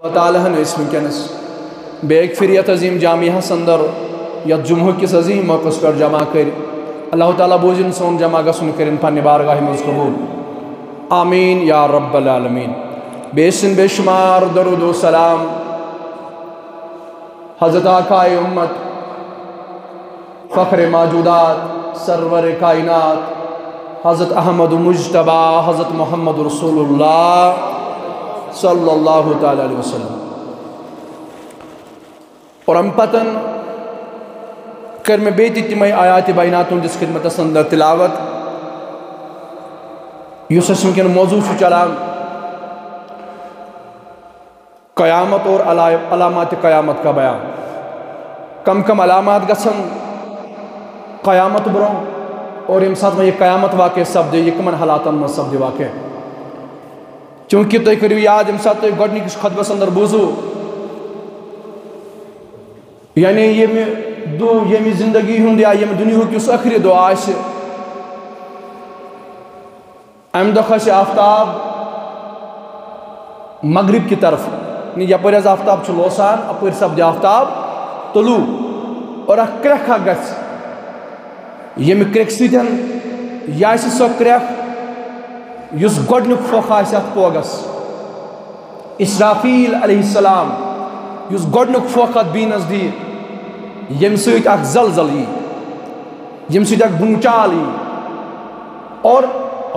اللہ تعالیٰ اس ونکس بیک پھر یت عظیم جامعہ اندر یت جمعہ کس عظیم موقع پر جمع کر اللہ تعالیٰ بوزن سون جمع گھن کرن پنہ بارگاہ مز قبول آمین یا رب العالمین بیسن بے شمار درود و سلام حضرت آقائے امت فخر موجودات سرور کائنات حضرت احمد مجتبی حضرت محمد رسول اللہ صلی اللہ تعالیٰ علیہ وسلم اور ام پتن کر میں بیتی تمہیں آیات بیناتوں جس خدمت اندر تلاوت یس ونکن موضوع چلان قیامت اور علامات قیامت کا بیان کم کم علامات گسن قیامت بروں اور یم ساتھ میں یہ قیامت واقع سپدے یہ کمن حالاتن میں سپدے واقع چونکہ تُہۍ کٔرِو یاد یم ساتھ تُہۍ گۄڈنِکِس خطبس اندر بوزو یعنی ییٚمہِ زندگی ہُنٛد یا ییٚمہِ دُنیاہُک یُس ٲخری دۄہ آسہِ اَمہِ دۄہ کھسہِ آفتاب مغرب کی طرف یپٲرۍ حظ آفتاب چھُ لوسان اپٲرۍ سپدِ آفتاب طلوع اور اکھ کرٛٮ۪کھ اکھ گژھِ ییٚمہِ کرٛٮ۪کہِ سۭتۍ یہِ آسہِ سۄ کرٛٮ۪کھ یُس گۄڈنیُک پھۄکھ آسہِ اَتھ پوگس اسرافیل علیہ السلام یُس گۄڈنیُک پھۄکھ اَتھ بیٖنس دِیہِ ییٚمہِ سۭتۍ اکھ زلزل یی ییٚمہِ سۭتۍ اکھ بُنچال یی اور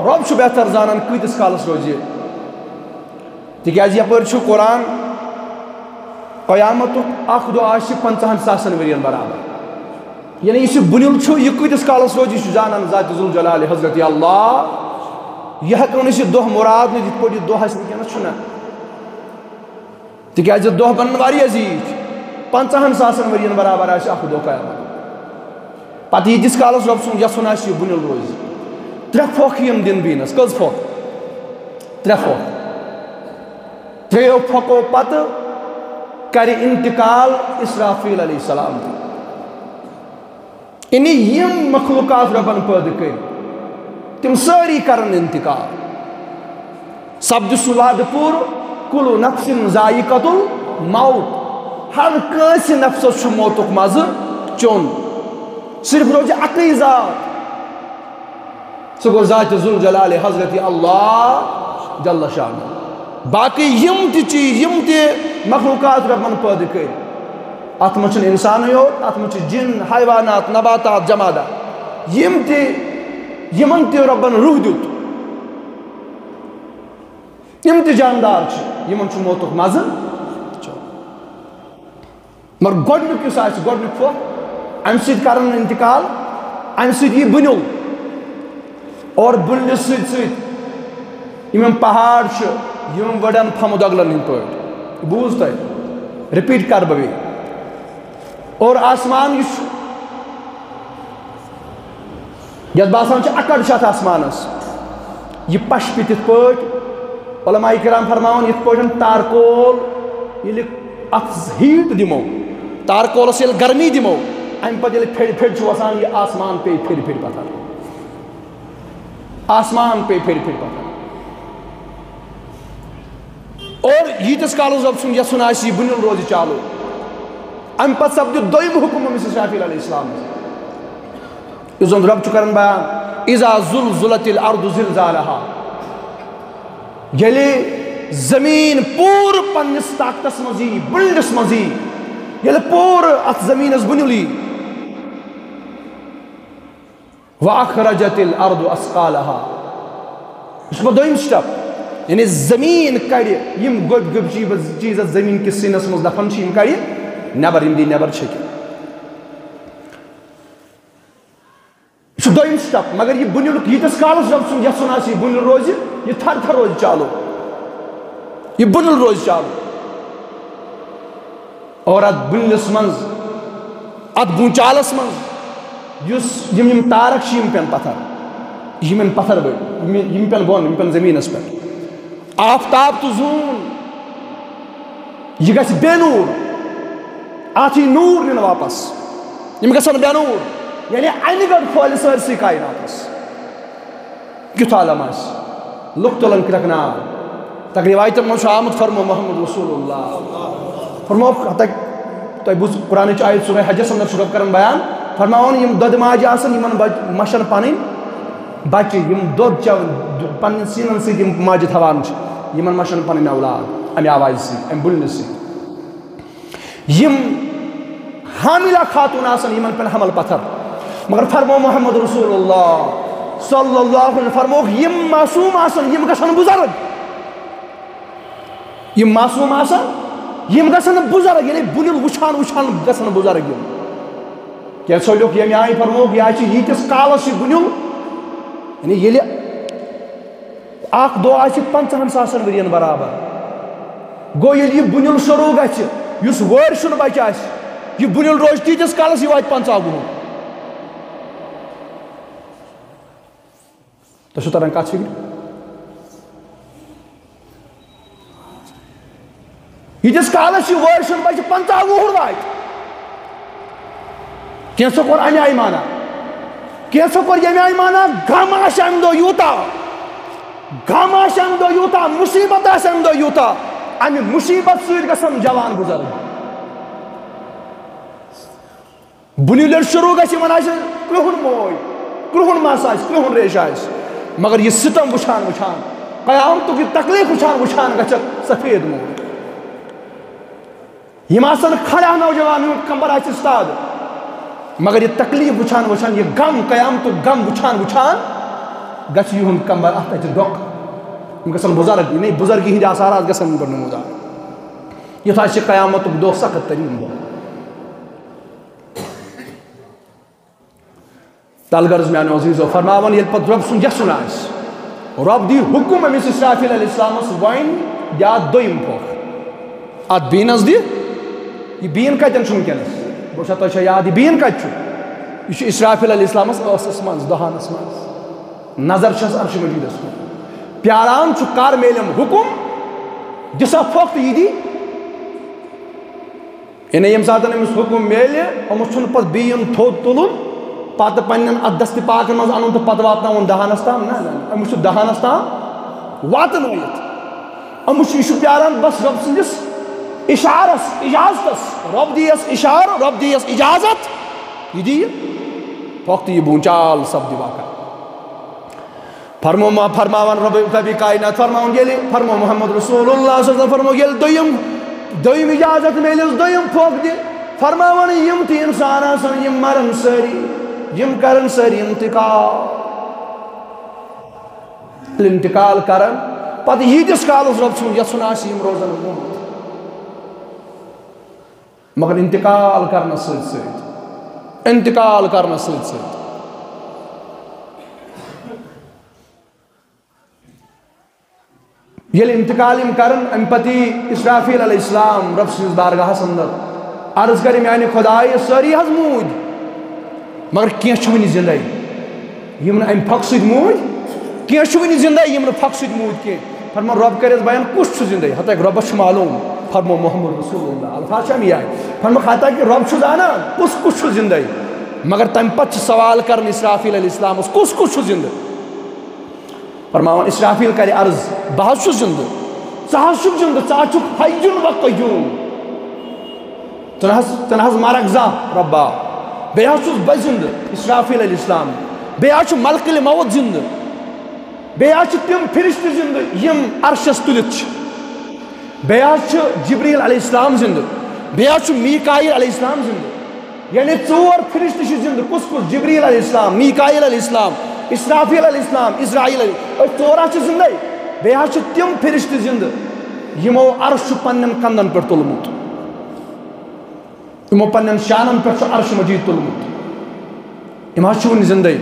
رۄب چھُ بہتر زانان کۭتِس کالس روزِ یہِ تِکیٛازِ یپٲرۍ چھُ قرآن قیامتُک اکھ دۄہ آسہِ 50,000 ؤرین برابر یعنی یُس یہِ بُنیُل چھُ یہِ کۭتِس کالس روزِ یہِ چھُ زانان ذاتِ ذوالجلال حضرت اللہ یہ ہیٚکو نہٕ أسۍ یہِ دۄہ مُراد نِتھ یِتھ پٲٹھۍ یہِ دۄہ اَسہِ ونکیٚنس چھُنہ تِکیٛازِ دۄہ بنن واریاہ زیٖٹھۍ 50,000 ؤرین برابر آسہِ اکھ دۄہ قیامت پتہٕ ییٖتِس کالس رۄب سُنٛد یژھُن آسہِ یہِ بُنیُل روزِ 3 پھۄکھ یِم دِنہٕ بیٖنس کٔژ پھۄکھ 3 پھۄکھ 3 پھۄکھو پتہٕ کرِ انتقال اسرافیل علیہ السلام یعنی یِم مخلوقات رۄبن پٲدٕ کٔرۍ تِم سٲری کرن انتقال سپدِ سُہ وعدٕ پوٗرٕ کُلُ نفسٍ ذائقۃ الموت ہر کٲنٛسہِ نفسس چھُ موتُک مزٕ چیوٚن صرف روزِ اکٕے ذات سُہ گوٚو ذاتِ ذوالجلال حضرت اللہ جل شانہ باقٕے یِم تہِ چیٖز یِم تہِ مخلوقات رۄبن پٲدٕ کٔرۍ اتھ منٛز چھُنہٕ انسانٕے یوت اتھ منٛز چھِ جِن حیوانات نباتات جمادات یِمن تہِ رۄبن روح دیُت یِم تہِ جاندار چھِ یِمن چھُ موتُک مزٕ مگر گۄڈنیُک یُس آسہِ گۄڈنیُک پھۄکھ امہِ سۭتۍ کرن انتقال امہِ سۭتۍ یی بُنیُل اور بُنلِس سۭتۍ سۭتۍ یِم پہاڑ چھِ یِم وٕڑن پھمہٕ دۄگلن ہٕنٛدۍ پٲٹھۍ بوٗز تۄہہِ رِپیٖٹ کرٕ بہٕ بیٚیہِ اور آسمان یُس چھُ یتھ باسان چھُ اکڑ چھِ اتھ آسمانس یہِ پشپہِ تِتھ پٲٹھۍ علماء کرام فرماوان یِتھ پٲٹھۍ تارکول ییٚلہِ اتھ ہیٖٹ دِمو تارکولس ییٚلہِ گرمی دِمو امہِ پتہٕ ییٚلہِ پھِرِ پھِرِ چھُ وسان یہِ آسمان پیٚیہِ پھِرِ پھِرِ پتھر آسمان پیٚیہِ پھِرِ پھِرِ پتھر اور ییٖتِس کالس رۄب سُنٛد یژھُن آسہِ یہِ بُنیُل روزِ چالوٗ امہِ پتہٕ سپدِ دوٚیِم حُکم أمِس اسرافیل علیہ السلام یُس زن رۄب چھُ کران بیان اذا زُلزلت الارض زلزالہا ییٚلہِ زمیٖن پوٗرٕ پننِس طاقتس منٛز یی بُنلِس منٛز یی ییٚلہِ پوٗرٕ اتھ زمیٖنس بُنیُل یی واخرجت الارض اثقالہا یہِ چھُ پتہٕ دوٚیِم سٹیپ یعنی زمیٖن کڑِ یِم گوٚبۍ گوٚبۍ چیٖز اتھ زمیٖن کِس سِنس منٛز دفن چھِ یِم کڑِ نٮ۪بر یِم دی نٮ۪بر چھٔکِتھ یہِ چھُ دوٚیِم سٹیپ مگر یہِ بُنیُلُک ییٖتِس کالس رۄب سُنٛد یژھُن آسہِ یہِ بُنیُل روزِ یہِ تھر تھر روزِ چالوٗ یہِ بُنیُل روزِ چالوٗ اور اتھ بُنلِس منٛز اتھ بوٗنچالس منٛز یِم تارک چھِ یِم پٮ۪ن پتھر یِم یِن پتھر بٔڑۍ یِم پٮ۪ن بۄن یِم پٮ۪ن زمیٖنس پٮ۪ٹھ آفتاب تہٕ زوٗن یہِ گژھِ بے نوٗر اتھ یی نوٗر نِنہٕ واپس یِم گژھن بے نوٗر یعنی انہِ گٔڑ پھہلہِ سٲرسٕے کایناتس کیُتھ عالم آسہِ لُکھ تُلن کرٛٮ۪کہٕ نار روایتن من آمد فرمو محمد رسول اللہ فرمو تہ قرآن آیت سورہ حجس اندر رب کران بیان فرماون یم دود ماجہ آسن یمن مشن پن بچہ یم دود چون پن سینن سی ماجہ تھوان یمن مشن پن اولاد امہ آواز سی ام بلن سی یم حاملہ خاتون آسن یمن پن حمل پتھر مگر فرمو محمد رسول اللہ صلی اللہ علیہ وسلم فرمو یم معصوم آسن یم گژھن بزرگ یم معصوم آسن یم گژھن بزرگ یعنی بُنیل وچھان وچھان گژھن بزرگ یم کیا سولیوک یم آئی فرموک یہ آئی یتس کالس یہ بُنیل یعنی یلی اخ دو آئی 50 ساسن ورین برابر گو یلی یہ بُنیل شروع گژھِ یس وٲرۍ شُن بچہ آسہِ یہ بُنیل روز تیٖتِس کالس یہ واتہِ 50 وُہُر تۄہہِ چھو تران کتھ فکر یٖتِس کالس یہ وٲرۍ شُن بچہ 50 وُہُر واتہِ کینٛژھو کوٚر امہِ آیہِ مانا کینٛژھو کوٚر ییٚمہِ آیہِ مانا غم آسہِ امہِ دۄہ یوٗتاہ غم آسہِ امہِ دۄہ یوٗتاہ مُصیبت آسہِ امہِ دۄہ یوٗتاہ امہِ مُصیبت سۭتۍ گژھن جوان بُزرگ بُنیل ییٚلہِ شروع گژھِ یِمن آسہِ کرٛہُن موج کرٛہُن مس آسہِ کرٛہُن ریش آسہِ مگر یہ ستم وچھان وچھان قیامتُک یہ تکلیف وچھان وچھان گژھکھ سفید موج یم آسن کھڑا نوجوان کمبر آسہِ استاد مگر یہ تکلیف وچھان وچھان یہ غم قیامتُک غم وچھان وچھان گژھِ یِہُنٛد کمبر اتھ اَتہِ دۄکھ یم گژھن بُزرگ یعنی بُزرگی ہٕنٛدۍ آثارات گژھن یِمن پٮ۪ٹھ نموٗدار یُتھ آسہِ قیامتُک دۄہ سخت تریٖن دۄہ تلغرض میانو عزیزو فرماون ییٚلہِ پتہٕ رۄب سُنٛد یژھُن آسہِ رۄب دی حُکُم أمِس اسرافیل علیہ السلامس وۄنۍ یا دوٚیِم پھۄکھ اتھ بیٖنس دِ یہ بیٖن کتٮ۪ن چھُ وٕنکٮ۪نس بہٕ وٕچھا تۄہہِ چھا یاد یہِ بیٖن کتہِ چھُ یہ چھُ اسرافیل علیہ السلامس ٲسس منٛز دہانس منٛز نظر چھس عرش مجیدس کُن پیاران چھُ کر میلیم حُکُم دِسا پھۄکھ تہٕ یہِ دی یعنی ییٚمہِ ساتہٕ أمِس حُکُم میلہِ أمِس چھُنہٕ پتہٕ بیٖن تھوٚد تُلُن پتہٕ پننٮ۪ن اتھ دستہِ پاکن منٛز انُن تہٕ پتہٕ واتناوُن دہانس تام نہ أمِس چھُ دہانس تام واتنٲیِتھ أمِس چھُ یہِ چھُ پیاران بس رۄب سٕنٛدِس اشارس اجازتس رۄب دِیس اشارٕ رۄب دِیس اجازت یہِ دِیہِ پھۄکھ تہٕ یہِ بوٗنٛچال سپدِ واقع فرماون ربِ کاینات فرماون ییٚلہِ فرمو محمد رسول اللہ صلی اللہ علیہ وسلم فرمو ییٚلہِ دوٚیِم اجازت میلٮ۪س دوٚیِم پھۄکھ دِ فرماون یِم تہِ انسان آسن یِم مرن سٲری یم کرن سٲری انتقال کرن پتہٕ ییٖتِس کالس رۄب سُنٛد یژھُن آسہِ یِم روزن موٗد مگر انتقال کرنس سۭتۍ سۭتۍ ییٚلہِ انتقال یِم کرن امہِ پتہٕ یی اسرافیل علیہ السلام رۄب سٕنٛدِس بارگاہس اندر عرض کرِ میانہِ خۄدایہِ سٲری حظ موٗدۍ مگر کینٛہہ چھِ وٕنہِ زندے یِم نہٕ امہِ پھۄکہٕ سۭتۍ موٗدۍ کینٛہہ چھِ وٕنہِ زندے یِم نہٕ پھۄکہٕ سۭتۍ موٗدۍ کینٛہہ فرمو رۄب کریس بیان کُس چھُ زندے حتاکہِ رۄبس چھُ معلوٗم فرمو محمد رسول اللہ الفاظ چھِ امی آیہِ فرموکھ حتاکہِ رۄب چھُ زانان کُس چھُ زندے مگر تمہِ پتہٕ چھِ سوال کران اسرافیل علیہ السلامس کُس چھُ زندٕ فرماون اسرافیل کرِ عرض بہٕ حظ چھُس زندٕ ژٕ حظ چھُکھ زندٕ ژٕ حظ چھُکھ حیٌّ و قیوٗم ژٕ نہ حظ مرکھ زانٛہہ رۄبا بیٚیہِ حظ چھُس بہٕ زندٕ اسرافیل علیہ السلام بیٚیہِ حظ چھُ ملکل موت زندٕ بیٚیہِ حظ چھِ تِم فرشتہٕ زندٕ یِم عرشس تُلِتھ چھِ بیٚیہِ حظ چھُ جبریٖل علیہ السلام زندٕ بیٚیہِ حظ چھُ میٖکایل علیہ السلام زندٕ یعنی 4 فرشتہٕ چھِ زندٕ کُس جبریٖل علیہ السلام میٖکایل علیہ السلام اسرافیل علیہ السلام اسرائیل علیہ أسۍ 4 حظ چھِ زندے بیٚیہِ حظ چھِ تِم فرشتہٕ زندٕ یِمو عرش چھُ پننٮ۪ن کندن پٮ۪ٹھ تُلمُت یِمو پننٮ۪ن شانن پٮ۪ٹھ چھُ عرش مجیٖد تُلمُت یِم حظ چھِ وٕنہِ زندے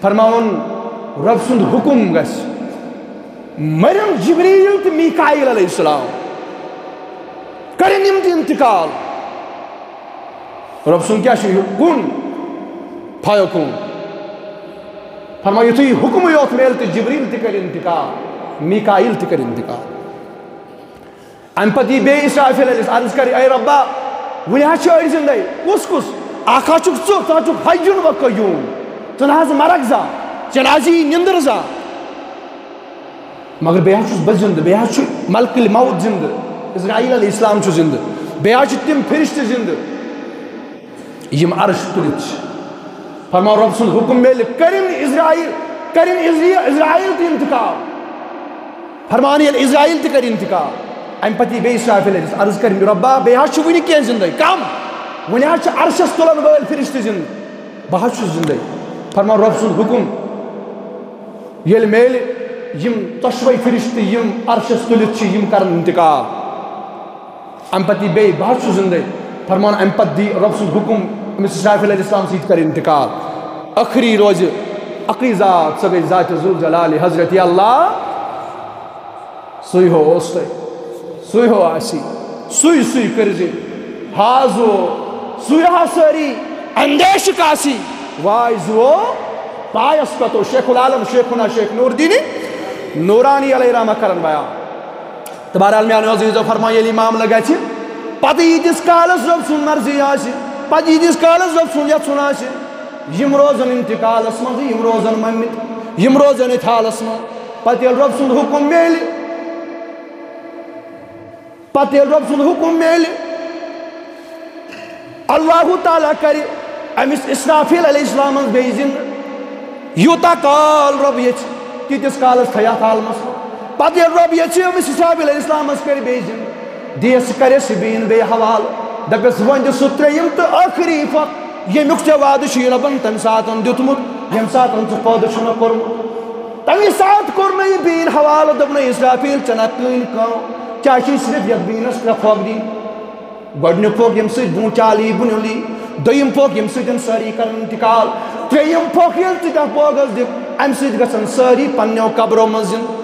فرماوُن رۄب سُنٛد حُکُم گژھِ مرن جبریٖل تہٕ میٖکایل علیہ السلام کرن یِم تہِ انتقال رۄب سُنٛد کیٛاہ چھُ کُن فیکوٗن فرماو یُتھُے حُکمٕے یوت میلہِ تہٕ جبریٖل تہِ کرِ انتقال میٖکایل تہِ کرِ انتقال امہِ پتہٕ یی بیٚیہِ اسرافیل علیہ عرض کرِ اے رۄبا وٕنہِ حظ چھِ أڑۍ زندے کُس اکھ حظ چھُکھ ژٕ حظ چھُکھ حیٌّ و قیوٗم ژٕ نہ حظ مرکھ زانٛہہ ژےٚ نہ حظ یی نِندٕر زانٛہہ مگر بیٚیہِ حظ چھُس بہٕ زِندٕ بیٚیہِ حظ چھُ ملکل موت زِندٕ اسرائیل علیہ السلام چھُ زِندٕ بیٚیہِ حظ چھِ تِم فرشتہٕ زِندٕ یِم عرش تُلِتھ چھِ فرماو رۄب سُنٛد حُکم میلہِ کٔرِنۍ اسرائیل تہِ انتقال فرمان ییٚلہِ اسرائیل تہِ کَرِ انتقال اَمہِ پتہٕ یی بیٚیہِ اسرافیل علیہ عرض کَرِ رۄبا بیٚیہِ حظ چھُ وٕنہِ کینٛہہ زِندَے کم وٕنہِ حظ چھِ عرشس تُلن وٲلۍ فرشتہٕ زِندٕ بہٕ حظ چھُس زِندَے فرماو رۄب سُنٛد حُکم ییٚلہِ میلہِ یِم ژۄشوَے فرشتہٕ یِم عرشس تُلِتھ چھِ یِم کَرن انتقال اَمہِ پتہٕ یی بیٚیہِ بہٕ حظ چھُس زِندَے فرمان اَمہِ پتہٕ دی رۄب سُنٛد حُکم أمِس اسرافیل علیہ السلام سۭتۍ کَرِ انتقال ٲخری روزِ اَکٕے ذات سۄ گٔے ذاتِ ذوالجلالِ حضرت اللہ سُے ہو اوس تۄہہِ سُے ہو آسی سُے کٔرزِ حاضو سُے ہا سٲری اندیشہِ کاسی واے زُو پایس پتو شیخ العالم شیخنا شیخ نور دیٖنی نورانی علیہ رحمہ کرن بیان تہٕ بہرحال میانیو عزیٖزو فرماو ییٚلہِ یہِ معاملہٕ گژھِ پتہٕ ییٖتِس کالس رۄب سُنٛد مرضی آسہِ پتہٕ ییٖتِس کالس رۄب سُنٛد یژھُن آسہِ یِم روزن انتقالس منٛز یِم روزن مٔمِتۍ یِم روزن یتھ حالس منٛز پتہٕ ییٚلہِ رۄب سُنٛد حُکم میلہِ اللہ تعالیٰ کرِ أمِس اسرافیل علیہ السلامس بیٚیہِ زِندٕ یوٗتاہ کال رۄب یژھِ تیٖتِس کالس تھٲے اتھ عالمس منٛز پتہٕ ییٚلہِ رۄب یژھِ أمِس اسرافیل علیہ السلامس کرِ بیٚیہِ زِندٕ دِیس کرٮ۪س یہِ بیٚیہِ بیٚیہِ حوالہٕ دپٮ۪س وۄنۍ دِ سُہ ترٛیٚیِم تہٕ ٲخری فق ییٚمیُک ژےٚ وعدٕ چھُے رۄبن تمہِ ساتہٕ دیُتمُت ییٚمہِ ساتہٕ ژٕ پٲدٕ چھُنہٕ کوٚرمُت تمہِ ساتہٕ کوٚر مےٚ یہِ بیٖن حوالہٕ دوٚپنَے اسرافیل ژےٚ نہ کٕنۍ کٲم ژےٚ چھُے صرف یتھ بیٖنس 3 پھۄکھ دِنۍ گۄڈنیُک پھوٚکھ ییٚمہِ سۭتۍ بونٛچال یی بُنیُل یی دوٚیِم پھوٚکھ ییٚمہِ سۭتۍ سٲری کرن انتقال ترٛیٚیِم پھوٚکھ ییٚلہِ ژٕ تتھ پوگس دِکھ امہِ سۭتۍ گژھن سٲری پننیو قبرو منٛز زِندٕ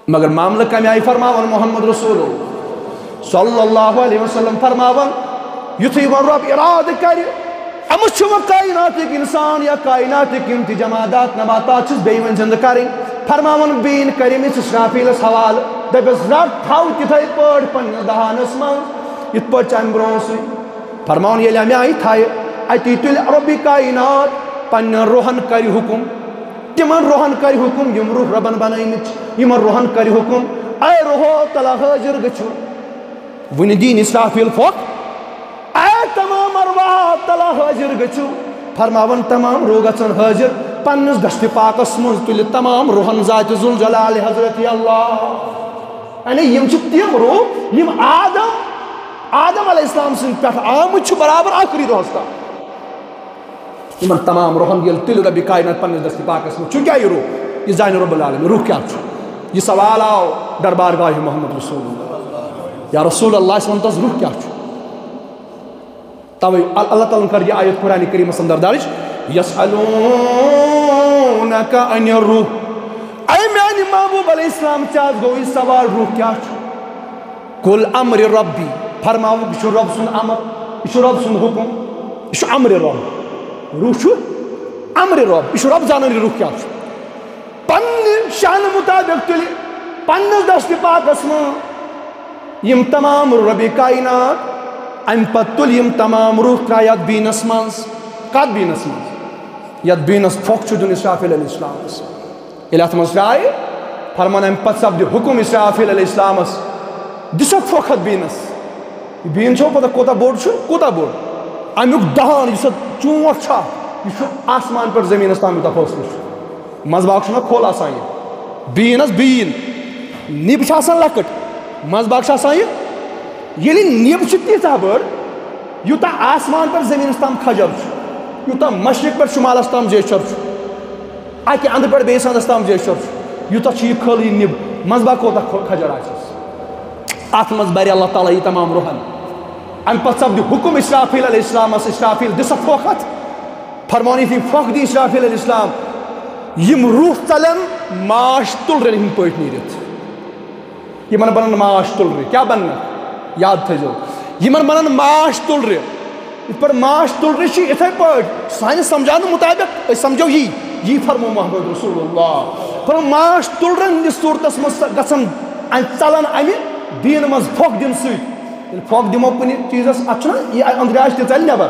مگر معاملہٕ کمہِ آیہِ فرماون محمد رسول صلی اللہ علیہ وسلم فرماون یُتھُے وۄنۍ رۄب ارادٕ کرِ أمِس چھُ وۄنۍ کائناتٕکۍ انسان یا کائناتٕکۍ یِم تہِ جمادات نباتات چھِس بیٚیہِ وۄنۍ زِندٕ کَرٕنۍ فرماون بیٖن کرِ أمِس اسرافیلس حوالہٕ دپٮ۪س رب تھاو تِتھَے پٲٹھۍ پننِس دہانس منٛز یِتھ پٲٹھۍ ژٕ امہِ برونٛہہ اوسُے فرماون ییٚلہِ اَمہِ آیہِ تھایہِ اتی تُلہِ رۄبِ کائنات پننٮ۪ن روحن کرِ حُکم تِمن روحن کرِ حُکم یِم روح رۄبن بنٲومٕتۍ چھِ یِمن روحن کرِ حُکم اے روحو تلا حٲضِر گٔژھِو وٕنہِ دِیِنۍ اسرافیل پھۄکھ اے تمام ارواح تلا حٲضِر گٔژھِو فرماون تمام روح گژھن حٲضِر پننِس دستہِ پاکس منٛز تُلہِ تمام روحن ذاتِ ذوالجلالِ حضرت اللہ یعنی یِم چھِ تِم روح یِم آدم علیہ السلام سٕنٛدِ پٮ۪ٹھ آمٕتۍ چھِ برابر ٲخری دۄہس تام یِمن تمام روحن ییٚلہِ تُلہِ رۄبِ کائنات پننِس دستہِ پاکس منٛز چھُ کیٛاہ یہِ روح یہِ زانہِ رۄب العالمیٖن روح کیٛاہ چھُ یہِ سوال آو دربار گاہہِ محمد رسول اللہ یا رسول اللہ اَسہِ ووٚن تس روح کیٛاہ چھُ توے اللہ تعالیٰ ہن کٔر یہِ آیت قرآنِ کریٖمس انٛدر درٕج یسألونک عن الروح اے میانہِ محبوٗب علیہ السلام ژےٚ حظ گوٚو یہِ سوال روح کیٛاہ چھُ قُل امرِ رۄبی فرماوُکھ یہِ چھُ رۄب سُنٛد امر یہِ چھُ رۄب سُنٛد حُکم یہِ چھُ امرِ رۄب روح چھُ امرِ رۄب یہِ چھُ رۄب زانان یہِ روح کیٛاہ چھُ پننہِ شانہٕ مُطٲبِق تُلہِ پننِس دستہِ پاکس منٛز یِم تمام رۄبِ کائنات امہِ پتہٕ تُلہِ یِم تمام روح ترٛایہِ یتھ بیٖنس منٛز کتھ بیٖنس منٛز یتھ بیٖنس پھۄکھ چھُ دیُن اسرافیل علیہ السلامس ییٚلہِ اتھ منٛز ترٛایہِ فرمان امہِ پتہٕ سپدِ حُکم اسرافیل علیہ السلامس دِ سا پھۄکھ اتھ بیٖنس یہِ بیٖن چھو پتہ کوٗتاہ بوٚڑ چھُ کوٗتاہ بوٚڑ امیُک دہان یُس اتھ چونٛٹھ چھُ اکھ یہِ چھُ آسمان پٮ۪ٹھ زٔمیٖنس تام یوٗتاہ فٲصلہٕ چھُ منٛزٕ باغ چھُنہ کھوٚل آسان یہِ بیٖن حظ بیٖن نِب چھِ آسان لۄکٕٹ منٛزٕ باغ چھِ آسان یہِ ییٚلہِ نِب چھِ تیٖژاہ بٔڑ یوٗتاہ آسمان پٮ۪ٹھ زٔمیٖنس تام کھجر چھُ یوٗتاہ مشرق پٮ۪ٹھ شُمالس تام جیچھر چھُ اکہِ انٛدٕ پٮ۪ٹھ بیٚیِس انٛدس تام جیچھر چھُ یوٗتاہ چھُ یہِ کھٔل یہِ نِب منٛزٕ باغ کوٗتاہ کھجر آسٮ۪س اتھ منٛز برِ اللہ تعالیٰ یہِ تمام روحن امہِ پتہٕ سپدِ حُکم اسرافیل علیہ السلامس اسرافیل دِ سا پھۄکھ اتھ فرماون یُتھُے پھۄکھ دی اسرافیل علیہ السلام یِم روح ژلن ماش تُلرٮ۪ن ہٕنٛدۍ پٲٹھۍ نیٖرِتھ یِمن بنن ماش تُلرِ کیٛاہ بننکھ یاد تھٲیزیو یِمن بنن ماش تُلرِ یِتھ پٲٹھۍ ماش تُلرِ چھِ یِتھے پٲٹھۍ سانہِ سمجھاونہٕ مُطٲبِق أسۍ سمجھو یی فرمو محمد رسول اللہ فرمو ماش تُلرٮ۪ن ہٕنٛدِس صوٗرتس منٛز گژھن ژلن امہِ دیٖنہٕ منٛز پھۄکھ دِنہٕ سۭتۍ ییٚلہِ پھۄکھ دِمو کُنہِ چیٖزس اتھ چھُنہ یہِ أنٛدرۍ تہِ ژلہِ نٮ۪بر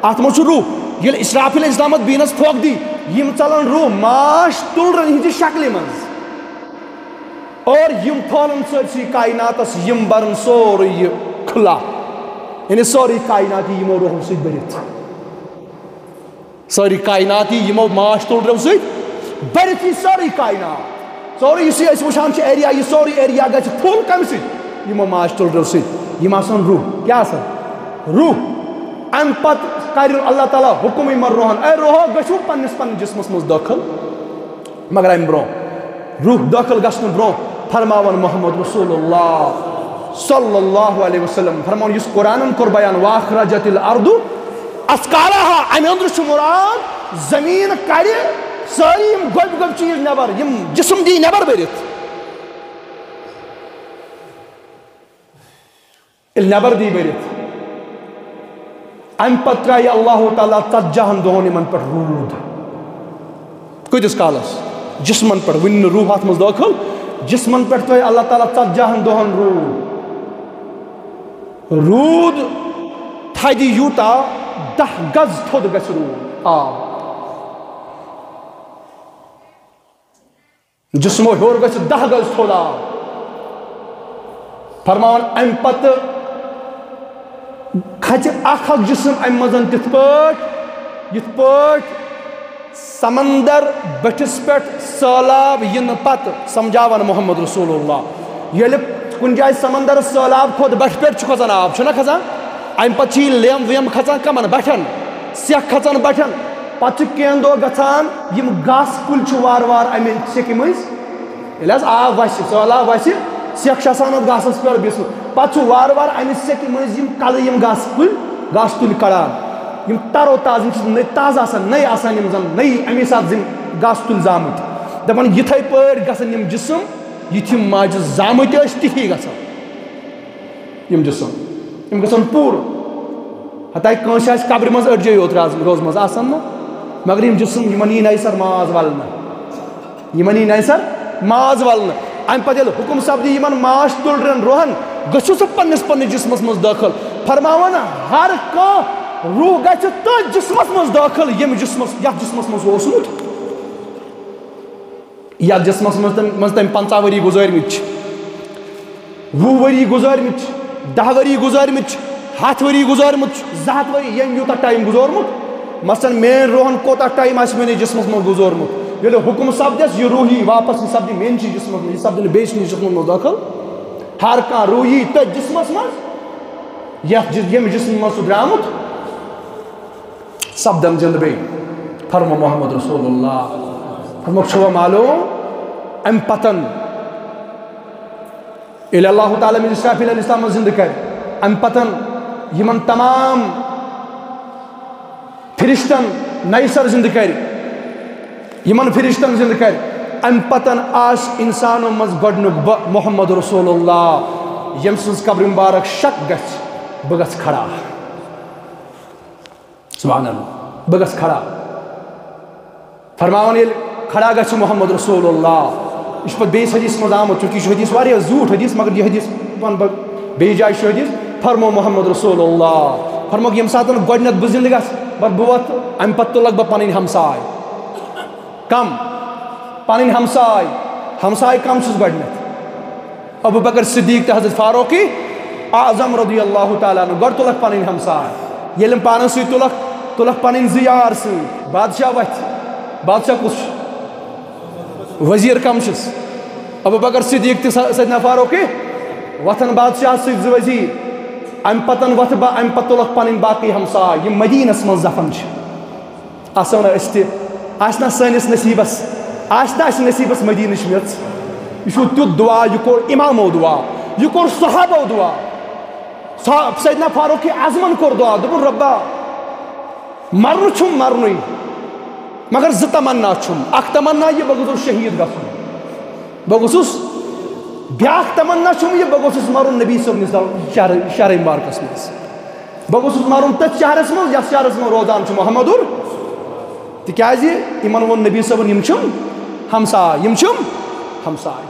اتھ منٛز چھُ روح ییٚلہِ اسرافیل علیہ السلام اتھ بیٖنس پھۄکھ دی یِم ژلن روح ماش تُلرٮ۪ن ہٕنٛدِ شکلہِ منٛز اور یم پھولن سرسی کائناتس یم برن سورے یہ کھلا یعنی سوری کائناتی یمو روحو سۭتۍ بٔرِتھ سوری کائناتی یمو ماش تُلرو سۭتۍ بٔرِتھ یہ سوری کائنات سوری یُس یہ وٕچھان چھِ ایریا یہ سوری ایریا گژھِ پھُل کمہِ سۭتۍ یمو ماش تُلرو سۭتۍ یم آسان روح کیٛاہ آسان روح امہِ پتہٕ کرِ اللہ تعالیٰ حکم یمن روحن اے روحو گٔژھِو پننِس جسمس منٛز دٲخل مگر امہِ برونٛہہ روح دٲخل گژھنہٕ برونٛہہ فرماون محمد رسول اللہ صلی اللہ علیہ وسلم فرمان یس قرآن کور بیان واخرجت الارض اثقالها امہ اندر چھ مراد زمین کر ساری یم گوب گوب چیز نبر یم جسم دی نبر برت نبر دی برت ام پتہ اللہ تعالیٰ 40 دہن یمن پہ روٗد کتس کالس جسمن پہ ون روح ات مز داخل جسمن پہ ترٛٲے اللہ تعالیٰ 40 دہن روٗد تھدِ یوٗتاہ 10 گز تھوٚد گژھِ روٗد آب جسمو ہیوٚر گژھِ 10 گز تھوٚد آب فرماوان امہِ پتہٕ کھژِ اکھ جسم امہِ منٛز یِتھ پٲٹھۍ سمندر بٹھس پٮ۪ٹھ سہلاب ینہٕ پتہٕ سمجھاون محمد رسول اللہ ییٚلہِ کُنہِ جایہِ سمندر سہلاب کھوٚت بٹھِ پٮ۪ٹھ چھُ کھسان آب چھُنہ کھسان امہِ پتہٕ چھِ یہِ لیٚم ویٚم کھسان کمن بٹھٮ۪ن سٮ۪کھ کھسان بٹھٮ۪ن پتہٕ چھِ کینٛہہ دۄہ گژھان یِم گاسہٕ کُلۍ چھِ وارٕ وارٕ امہِ سٮ۪کہِ مٔنٛزۍ ییٚلہِ حظ آب وسہِ سہلاب وسہِ سٮ۪کھ چھِ آسان اتھ گاسس پٮ۪ٹھ بیٖسمٕژ پتہٕ چھُ وارٕ وارٕ امہِ سٮ۪کہِ مٔنٛزۍ یِم کلہٕ یِم گاسہٕ تُلۍ کڑان یم تارو تازٕ یم چھِ تازٕ آسان نٔے آسان یم زن نٔے امی ساتہٕ یم گاسہٕ تُلۍ زامٕتۍ دپان یِتھے پٲٹھۍ گژھن یم جسم یِتھ یم ماجہِ زامٕتۍ ٲسۍ تِتھی گژھن یم جسم یم گژھن پوٗرٕ ہتاے کٲنٛسہِ آسہِ قبرِ منٛز أڑجے یوت روزمٕژ آسان نہ مگر یم جسم یمن یی نَیہِ سر ماز ولنہٕ یمن یی نَیہِ سر ماز ولنہٕ امہِ پتہٕ ییٚلہِ حُکم سپدِ یمن ماش تُلرٮ۪ن روحن گٔژھِو سا پننِس جسمس منٛز دٲخل فرماون ہر کانٛہہ روح گژھِ تٔتھۍ جسمس منٛز دٲخل ییٚمہِ جسمس یتھ جسمس منٛز اوسمُت یتھ جسمس منٛز تٔمۍ 50 ؤری گُزٲرمٕتۍ چھِ 20 ؤری گُزٲرمٕتۍ چھِ 10 ؤری گُزٲرمٕتۍ چھِ 100 ؤری گُزٲرمُت چھُ 200 ؤری ییٚمۍ یوٗتاہ ٹایم گُزورمُت مثلاً میٲنۍ روحن کوتاہ ٹایم آسہِ میٲنِس جسمس منٛز گُزورمُت ییٚلہِ حُکم سپدٮ۪س یہِ روح یی واپس یہِ سپدِ میٲنِسٕے جسمس منٛز یہِ سپدِ نہٕ بیٚیہِ سٕنٛدِس جسمس منٛز دٲخل ہر کانٛہہ روح یی تٔتھۍ جسمس منٛز ییٚمہِ جسمہٕ منٛز سُہ درٛامُت سپدن زندٕ بیٚیہِ فرمو محمد رسول اللہ فرمو چھُوا معلوم امہِ پتن ییٚلہِ اللہ تعالیٰ مےٚ اسرافیل علیہ السلام زندٕ کرِ امہِ پتن یمن تمام فرشتن نَیہِ سر زندٕ کرِ یمن فرشتن زندٕ کرِ امہِ پتن آسہِ انسانو منٛز گۄڈنیُک بہٕ محمد رسول اللہ ییٚمہِ سٕنٛز قبرِ مُبارک شک گژھِ بہٕ گژھٕ کھڑا سبحان اللہ بہٕ گژھٕ کھڑا فرماوان ییٚلہِ کھڑا گژھِ محمد رسول اللہ یہ چھُ پتہٕ بیٚیِس حدیثس منٛز آمُت چوٗنٛکہِ یہِ چھُ حدیث واریاہ زیوٗٹھ حدیث مگر یہِ حدیث وَنہٕ بہٕ بیٚیہِ جایہِ چھُ حدیث فرمو محمد رسول اللہ فرموکھ ییٚمہِ ساتہٕ گۄڈنٮ۪تھ بہٕ زندٕ گژھٕ بہٕ وۄتھٕ امہِ پتہٕ تُلکھ بہٕ پنٕنۍ ہمساے کم پنٕنۍ ہمساے کم چھُس گۄڈنٮ۪تھ ابوٗ بکر صدیٖق تہٕ حضرت فاروقی اعظم رضی اللہ تعالیٰ عنہ گۄڈٕ تُلکھ پنٕنۍ ہمساے ییٚلہِ یِم پانس سۭتۍ تُلکھ پنٕنۍ 2 یار سۭتۍ بادشاہ وتھِ بادشاہ کُس چھُ وزیٖر کم چھُس ابوٗ بکر صدیٖق تہٕ سیدنا فاروقی وتھن بادشاہس سۭتۍ 2 وزیٖر امہِ پتن وتھٕ بہٕ امہِ پتہٕ تُلکھ پنٕنۍ باقٕے ہمساے یِم مدیٖنس منٛز دفن چھِ آسو نہٕ أسۍ تہِ آسہِ نا سٲنِس نصیٖبس آسہِ نا اَسہِ نصیٖبس مدیٖنٕچ میٚژ یہِ چھُ تیُتھ دُعا یہِ کوٚر اِمامو دُعا یہِ کوٚر صحابو دُعا سیدنا فاروقی اعظمن کوٚر دُعا دوٚپُن رۄبا مرنہٕ چھُم مرنُے مگر 2 تمنا چھُم اکھ تمنا یہِ بہٕ گوٚژھُس شہیٖد گژھُن بہٕ گوٚژھُس بیٛاکھ تمنا چھُم یہِ بہٕ گوٚژھُس مرُن نبی صٲبنِس شہرِ مبارکس منٛز بہٕ گوٚژھُس مرُن تٔتھۍ شہرس منٛز یتھ شہرس منٛز روزان چھُ محمدُر تِکیٛازِ یِمن ووٚن نبی صٲبن یِم چھِم ہمساے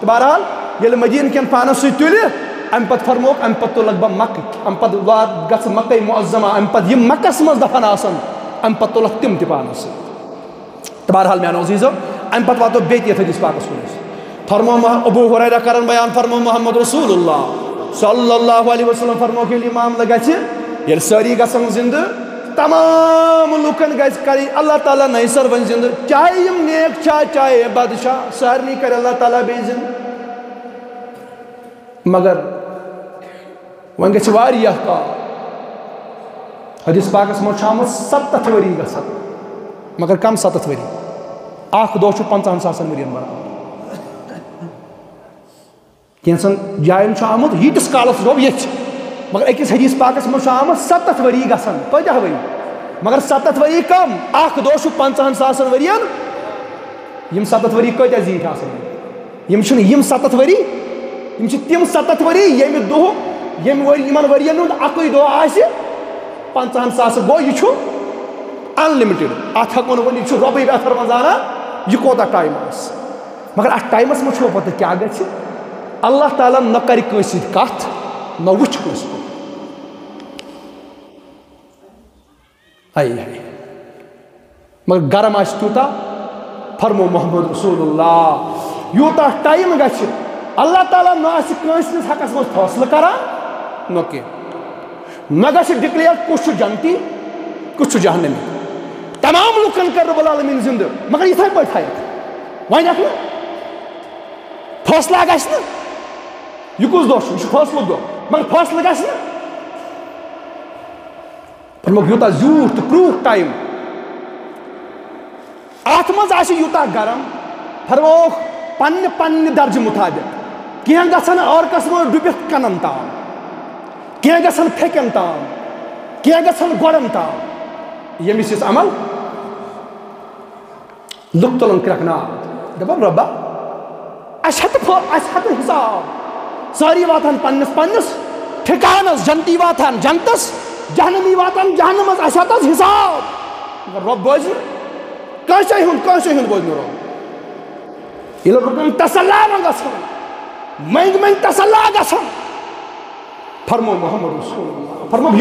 تہٕ بہرحال ییٚلہِ مدیٖنہٕ کٮ۪ن پانس سۭتۍ تُلہِ امہِ پتہٕ فرموکھ امہِ پتہٕ تُلکھ بہٕ مکہٕ امہِ پتہٕ گژھٕ مکے معظمہ امہِ پتہٕ یِم مکس منٛز دفن آسن امہِ پتہٕ تُلکھ تِم تہِ پانس سۭتۍ تہٕ بہرحال میانو عزیٖزو امہِ پتہٕ واتو بیٚیہِ تہِ یتھ حدیث پاکس کُن أسۍ فرمو ابو ہریرہ کرن بیان فرمو محمد رسول اللہ صلی اللہ علیہ وسلم فرمو کہ یہ معاملہ گژھِ ییٚلہِ سٲری گژھن زندٕ تمام لُکن گژھِ کری اللہ تعالیٰ نیسر ون زندٕ چاہے یم نیک چھا چاہے بد چھا سارنٕے کر اللہ تعالیٰ بیٚیہِ زندٕ مگر وۄنۍ گژھِ واریاہ کال حدیث پاکس منٛز چھُ آمُت 70 ؤری گژھن مگر کم 70 ؤری اکھ دۄہ چھُ 50,000 ؤرین برابر کینٛژن جاین چھُ آمُت ییٖتِس کالس روب ییٚتہِ مگر أکِس حدیث پاکس منٛز چھُ آمُت 70 ؤری گژھن 50 ؤری مگر 70 ؤری کم اکھ دۄہ چھُ 50,000 ؤرین یم 70 ؤری کۭتیاہ زیٖٹھۍ آسان یم چھِنہٕ یم 70 ؤری یم چھِ تِم 70 ؤری ییٚمہِ دۄہ یِمن ؤرین ہُنٛد اکُے دۄہ آسہِ 50,000 گوٚو یہِ چھُ انلِمٹِڈ اتھ ہٮ۪کو نہٕ ؤنِتھ یہِ چھُ رۄبٕے بہتر منٛز زانان یہِ کوتاہ ٹایم آسہِ مگر اتھ ٹایمس منٛز چھُو پتہٕ کیٛاہ گژھِ اللہ تعالیٰ نہ کرِ کٲنٛسہِ سۭتۍ کتھ نہ وٕچھِ کٲنٛسہِ کُن مگر گرم آسہِ تیوٗتاہ فرمو محمد رسول اللہ یوٗتاہ ٹایم گژھِ اللہ تعالیٰ نہ آسہِ کٲنٛسہِ ہٕنٛدِس حقس منٛز فٲصلہٕ کران نہ کینٛہہ نہ گژھِ ڈِکلیئر کُس چھُ جنتی کُس چھُ جہنمی تمام لُکن کر رب العالمیٖن زندٕ مگر یِتھے پٲٹھۍ تھایکھ وۄنۍ ہٮ۪کھ نہٕ فٲصلہ گژھِ نہٕ یہ کس دۄہ چھُ یہِ چھُ فٲصلُک دۄہ مگر فٲصلہٕ گژھِ نہٕ فرموکھ یوٗتاہ زیوٗٹھ تہٕ کرٛوٗکھ ٹایم اتھ منٛز آسہِ یوٗتاہ گرم فرموکھ پننہِ پننہِ درجہٕ مُطابق کینٛہہ گژھن عٲرقس منٛز ڈُبِتھ کنن تام کینٛہہ گژھن پھیٚکٮ۪ن تام کینٛہہ گژھن گۄڈن تام ییٚمِس یُس عمل لُکھ تُلن کرٛٮ۪کہٕ دپان رۄبا اَسہِ ہٮ۪تہٕ حِساب سٲری واتان پننس پننس ٹھِکانس جنتی واتان جنتس جہنمی واتان جہنمس اَسہِ ہٮ۪تہٕ حظ حِساب مگر رۄب بوزِ نہٕ کٲنٛسے ہُنٛد بوزِ نہٕ رۄب ییٚلہِ رُکن تسلا وۄنۍ گژھان منٛگۍ تسلا گژھان فرمو محمد رسول اللہ فرمو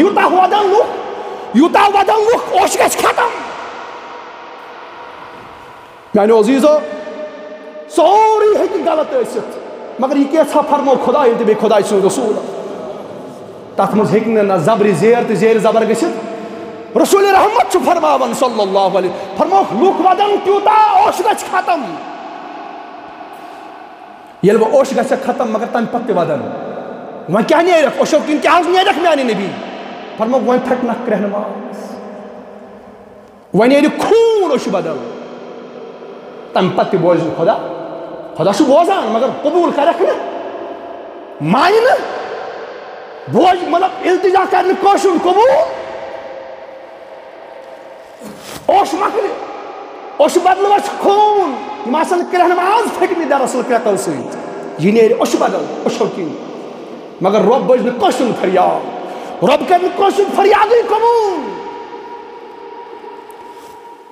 یوٗتاہ ودن لُکھ اوش گژھِ ختم میانیو عزیٖزو سورُے ہیٚکہِ غلط ٲسِتھ مگر یہ کیٛاہ فرمو خۄدایَن تہٕ بیٚیہِ خۄداے سُنٛد رسوٗل تتھ منٛز ہیٚکہِ نہٕ نہ زبرِ زیر تہٕ زیرِ زبر گٔژھِتھ رسول رحمت چھُ فرماوان صلی اللہ علیہ فرموکھ لُکھ ودن تیوٗتاہ اوش گژھِ ختم ییٚلہِ وۄنۍ اوش گژھٮ۪کھ ختم مگر تمہِ پتہٕ تہِ ودن وۄنۍ کیٛاہ نیرٮ۪کھ اوشو کِنۍ کیٛاہ حظ نیرٮ۪کھ میانہِ نبی فرموکھ وۄنۍ پھٹنکھ کرٛٮ۪ہنہٕ ماز وۄنۍ نیرِ خوٗن اوشہِ بدل تمہِ پتہٕ تہِ بوزِ نہٕ خۄدا چھُ بوزان مگر قبوٗل کرکھ نہٕ مانہِ نہٕ بوز مطلب التجا کرِ نہٕ کٲنٛسہِ ہُنٛد قبوٗل اوش مۄکلہِ اوشہِ بدلہٕ وَسہِ خوٗن یِم آسن کرٛٮ۪ہنہٕ ماز پھٔٹمٕتۍ دراصل کرٛٮ۪کو سۭتۍ یہِ نیرِ اوشہِ بدل اوشو کِنۍ مگر رۄب بوزِ نہٕ کٲنٛسہِ ہُنٛد فریاد رۄب کرِ نہٕ کٲنٛسہِ ہُنٛد فریادٕے قبوٗل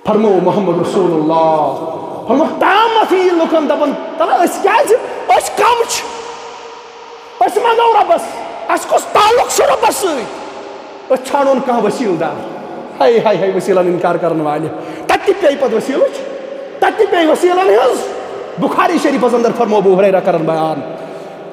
فرمو محمد رسول اللہ فرموکھ تامتھ یی لُکن دپان تلہ أسۍ کیٛازِ أسۍ کم چھِ أسۍ منگو رۄبس اَسہِ کُس تعلق چھُ رۄبس سۭتۍ أسۍ ژھانڈون کانٛہہ ؤسیٖلہٕ دار ہاے ؤسیٖلن اِنکار کرن والہِ تتہِ تہِ پیٚیہِ پتہٕ ؤسیٖلٕچ تتہِ تہِ پیٚیہِ ؤسیٖلن ہٕنٛز بُخاری شریٖفس انٛدر فرمو ابو ہریرہ کرن بیان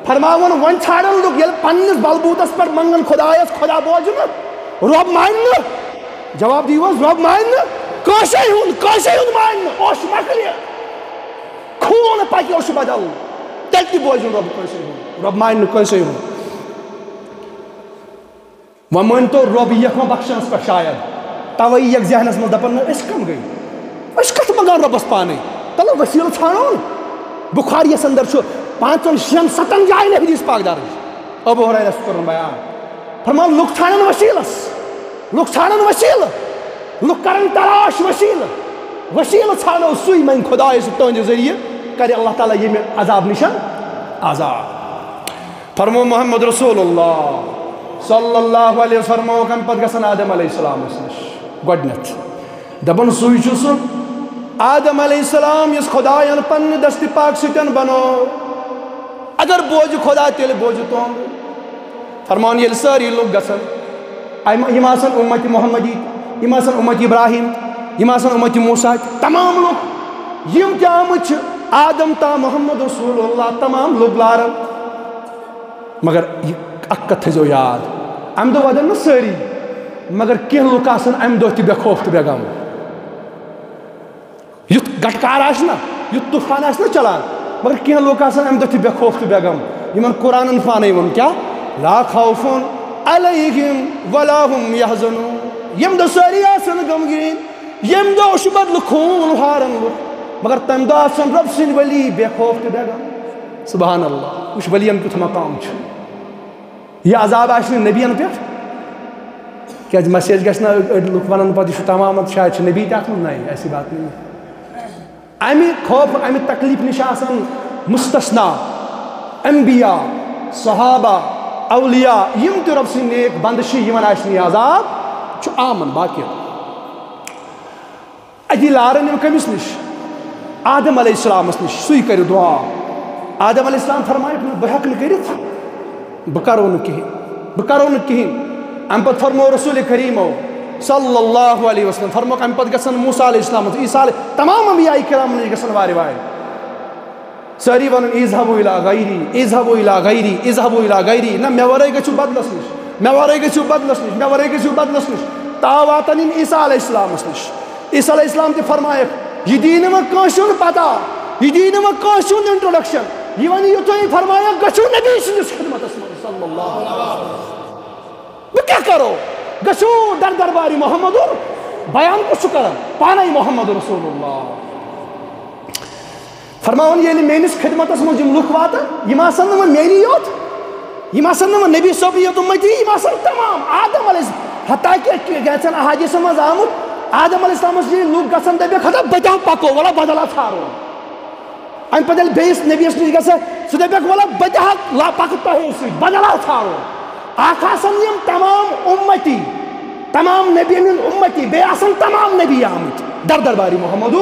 فرماوُن وۄنۍ ژھانڈن لُکھ ییٚلہِ پننِس بلبوٗتس پٮ۪ٹھ منگن خۄدایس خۄدا بوزِ نہٕ رۄب مانہِ نہٕ جواب دِیِو حظ رۄب مانہِ نہٕ کٲنٛسے ہُنٛد مانہِ نہٕ اوش مۄکلہِ خوٗن پکہِ اوشہِ بدل تیٚلہِ تہِ بوزِ نہٕ رۄب کٲنٛسے ہُنٛد رۄب مانہِ نہٕ کٲنٛسے ہُنٛد وۄنۍ مٲنۍتو رۄب یِیَکھ وۄنۍ بخشنس پٮ۪ٹھ شاید توے یِیَکھ ذہنس منٛز دپان نہٕ أسۍ کم گٔے أسۍ کتھ منگان رۄبس پانے تلو ؤسیٖلہٕ ژھانڈون بُخاری یس انٛدر چھُ 5 6 7 جاین حدیث پاک درج ابو ہریرہ کوٚرُن بیان فرماو لُکھ ژھانڈن ؤسیٖلہٕ لُکھ کرن تلاش ؤسیٖلہٕ ژھانڈو سُے منٛگہِ خۄداے سُہ تُہنٛدِ ذٔریعہٕ کرِ اللہ تعالیٰ ییٚمہِ عذاب نِش آزاد فرمو محمد رسول اللہ صلی اللہ علیہ وسلم فرموکھ امہِ پتہٕ گژھن آدم علیہ السلامس نِش گۄڈنٮ۪تھ دپان سُے چھُ سُہ آدم علیہ السلام یُس خۄداین پننہِ دستہِ پاک سۭتۍ بنوو اگر بوزِ خۄدا تیٚلہِ بوزِ تُہنٛد فرمان ییٚلہِ سٲری لُکھ گژھن یِم آسن اُمتِ محمدی یِم آسن اُمتِ ابراہیم یِم آسن اُمتِ موسیٰ تمام لُکھ یِم تہِ آمٕتۍ چھِ آدم تا محمد رسول اللہ تمام لوگ لارن مگر اک کت تھو یاد ام دہ ودن نا ساری مگر کی لوگ آسن ام دہ تہ بے خوف تو بے غم یت گٹکار آنا یت طوفان آنا چلان مگر کی لوگ آسن ام دہ تہ بے خوف تو بے غم یمن قرآن پانے ون کیا لا خوف علیہم ولا هم یحزنون یم دہ ساری آسن غمگین یم دہ بدل خون ہارن لوگ مگر تم دہ آسن رب سن ولی بے خوف تو بے غم سبحان اللہ وش ولین کت مقام یہ عذاب آشن نبیین پہ کیا میسیج گھنا لوگ ون پہ یہ تمام شاید نبی تک نہیں ایسی بات نہیں امہ خوف امہ تکلیف نش آسان مستثنا انبیاء صحابہ اولیاء یم تہ رب سن نیک بندشی یمن آشن یہ عذاب عامن باقی اتھی لارن یم کمس نش آدم علیہ السلام نش سی کرو دعا آدم علیہ السلام فرمائے بہ ہیک کرت بہ کرو نہ کہین ام پتہ فرمو رسول کریمو صلی اللہ علیہ وسلم فرمو ام پتہ گژھن موسیٰ علیہ السلام عیسیٰ علیہ تمام انبیاء کرام نش گژھن وارِ وارِ ساری ون اذهبوا الى غیری اذهبوا الى غیری اذهبوا الى غیری نہ مے ورٲے گژھِو بدلس نش مے ورٲے گژھِو بدلس نش مے ورٲے گژھِو بدلس نش تا واتن یم عیسیٰ علیہ السلام نش عیسیٰ علیہ السلام تہ فرمائے یہ دی نہ کٲنٛسہِ ہُنٛد پتہ یہ دی نہ کٲنٛسہِ ہُنٛد انٹروڈکشن یہ ون یوتھے فرمایا گژھِو نبی سٕنٛدِس خدمتس منٛز صلی اللہ علیہ وسلم بہ کیا کرو گژھِو در درباری محمد بیان کس کران پانے محمد رسول اللہ فرماون ییٚلہِ میٲنِس خدمتس منٛز یِم لُکھ واتن یِم آسن نہٕ وۄنۍ میٲنی یوت یِم آسن نہٕ وۄنۍ نبی صٲبٕے یوت اُمتی یِم آسن تمام آدم علیہ حتیٰ کہ گژھن احادیثن منٛز آمُت آدم علیہ السلامس ییٚلہِ لُکھ گژھن دپیکھ ہتا بہٕ تہِ پکو ولا بدلا ژھانڈو امہِ پتہٕ ییٚلہِ بیٚیِس نبیس نِش گژھِ سُہ دپیکھ ولا بہٕ تہِ ہا پکہٕ تۄہے سۭتۍ بدلا ژھانڈو اکھ آسن یم تمام امتی تمام نبیین ہُنٛد امتی بیٚیہِ آسن تمام نبی آمٕتۍ در درباری محمد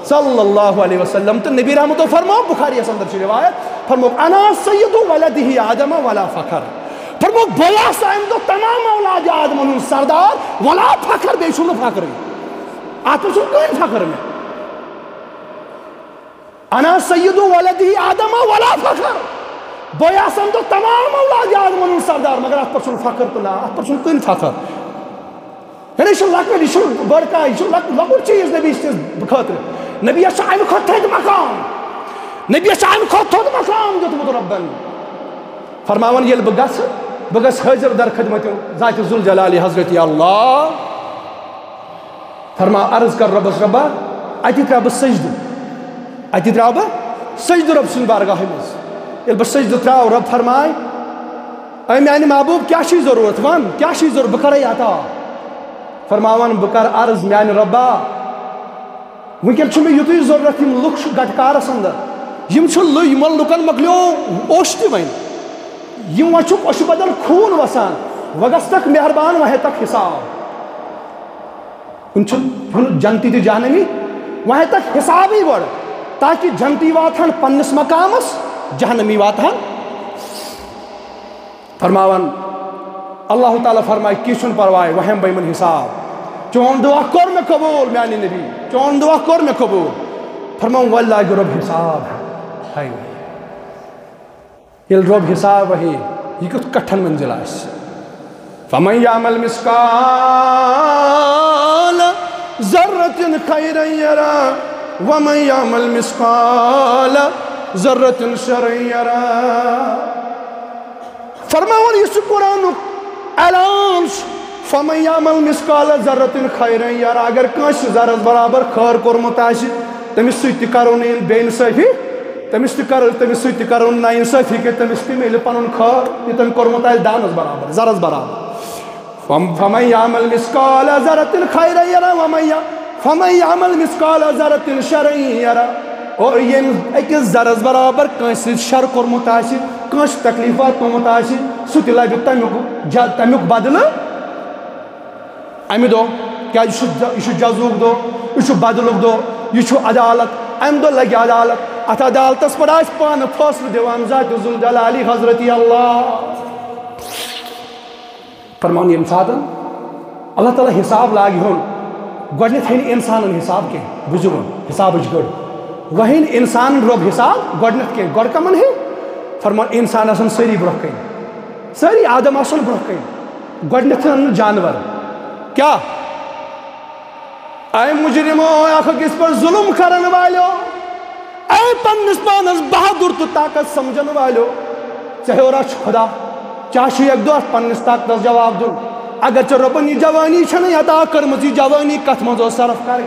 صلی اللہ علیہ وسلم تو نبی رحمتو فرماؤ بخاری اندر چھ روایت فرمو انا سید ولدہ آدم ولا فخر فرمو بیا سائن تو تمام اولاد آدم ان سردار ولا فخر بے شنو فخر آتو سن کوئی فخر میں انا سید ولدہ آدم ولا فخر بیا سائن تو تمام اولاد آدم ان سردار مگر آت پر سن فخر تو لا آت پر سن کوئی فخر یعنی یہ لکڑ یہ بڑکا یہ لکڑ چیز نبی اس خاطر نبی امہ کھت تھوٚد مقام نبی امہ کھت تھوٚد مقام دیُتمُت ربن فرماون ییٚلہِ بہٕ گژھٕ حٲضِر در خدمت ذات ذوالجلال حضرت اللہ فرما عرض کر ربس ربا اتہِ ترٛاو بہٕ سجدٕ رب سٕنٛدِ بارگاہہِ منٛز ییٚلہِ بہٕ سجدٕ ترٛاو رب فرماے اے میانہِ محبوب کیٛاہ چھُے ضروٗرت ون کیٛاہ چھُے ضروٗرت بہٕ کرے عطا فرماون بہٕ کر عرض میانہِ ربا ونکن چھُ مےٚ یُتُے ضروٗرت یِم لُکھ چھِ گٹکارس اندر یِمن لُکن مۄکلیو اوٚش تہِ وۄنۍ یِم وۄنۍ چھُکھ اوٚشہِ بدل خوٗن وسان وۄنۍ گژھتکھ مہربان وۄنۍ ہیٚتکھ حساب کُنہِ چھُ جنتی تہِ جہنمی وۄنۍ ہیٚتکھ حسابٕے گۄڈٕ تاکہِ جنتی واتہن پننِس مقامس جہنمی واتہن فرماون اللہ تعالیٰ فرمائے کینٛہہ چھُنہٕ پرواے وۄنۍ ہٮ۪مہٕ بہٕ یِمن حساب چون دعا کوٚر مےٚ قبوٗل میانہِ نبی چون دعا کوٚر مےٚ قبوٗل فرماوُن وۄنۍ لاگہِ رۄب حساب ہاے ییٚلہِ رۄب حساب وہے یہِ کیُتھ کٹھن منزل آسہِ فمن یعمل مثقال ذرة خیرا یرا ومن یعمل مثقال ذرة شرا یرا فرماوُن یہِ چھُ قرآنُک اعلان فمن یعمل مثقال ذرة خیرا یرا اگر کٲنٛسہِ ذرس برابر خٲر کوٚرمُت آسہِ تٔمِس سۭتۍ تہِ کرو نہٕ بے اِنصٲفی تٔمِس سۭتۍ تہِ کرو نہٕ نا اِنصٲفی کہِ تٔمِس تہِ مِلہِ پنُن خٲر یہِ تٔمۍ کوٚرمُت آسہِ دانس برابر ذرس برابر فمن یعمل مثقال ذرة خیرا یرا فمن یعمل مثقال ذرة شرا یرا اور ییٚمۍ أکِس ذرس برابر کٲنٛسہِ سۭتۍ شر کوٚرمُت آسہِ کٲنٛسہِ تکلیٖفات پیوٚمُت آسہِ سُہ تہِ لبہِ تمیُک بدلہٕ امہِ دۄہ کیٛازِ یہِ چھُ جزُک دۄہ یہِ چھُ بدلُک دۄہ یہِ چھُ عدالت امہِ دۄہ لگہِ عدالت اتھ عدالتس پٮ۪ٹھ آسہِ پانہٕ فٲصلہٕ دِوان ذات ذوالجلال حضرت اللہ فرماوُن ییٚمہِ ساتہٕ اللہ تعالیٰ حساب لاگہِ ہُن گۄڈنٮ۪تھ ہیٚنہِ اِنسانن حساب کینٛہہ بوٗزِو وۄنۍ حسابٕچ گٔر وہین انسان روب حساب گۄڈنیٚتھ کینٛہہ گۄڈٕ کمن ہے فرمان انسان آسن سٲری برونٛہہ کَنۍ سٲری آدم آسن برونٛہہ کَنۍ گۄڈنیٚتھ انن جانور کیا اے مجرمو اکھ أکِس پٮ۪ٹھ ظُلم کرن والیو اے پننس پانس بہادر تو طاقت سمجھن والیو ژےٚ ہیوٚرا چھُ خدا ژےٚ چھُ اکہِ دۄہ پننس طاقتس جواب دیُن اگر ژےٚ رۄبن یہِ جوانی چھنہٕ عطا کٔرمٕژ یہِ جوانی کتھ منٛز اوس صرف کرٕنۍ